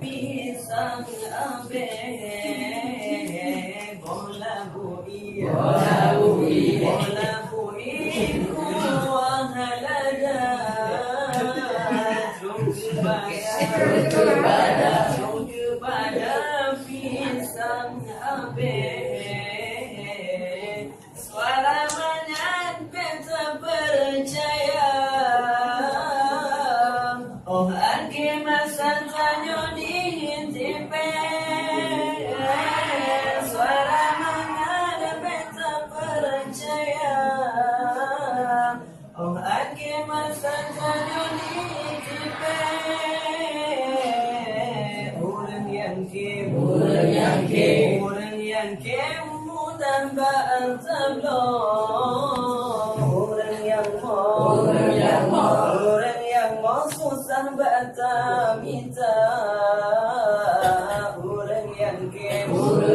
pisang abe bola bui ku wahalada kepada pisang abe suara menyangka tak percaya oh ake masa tanyo dihintipe suara menghadapi tak percaya oh ake masa tanyo dihintipe orang yang ke mudah bertablo orang yang mau susah bertamita orang yang ke mudah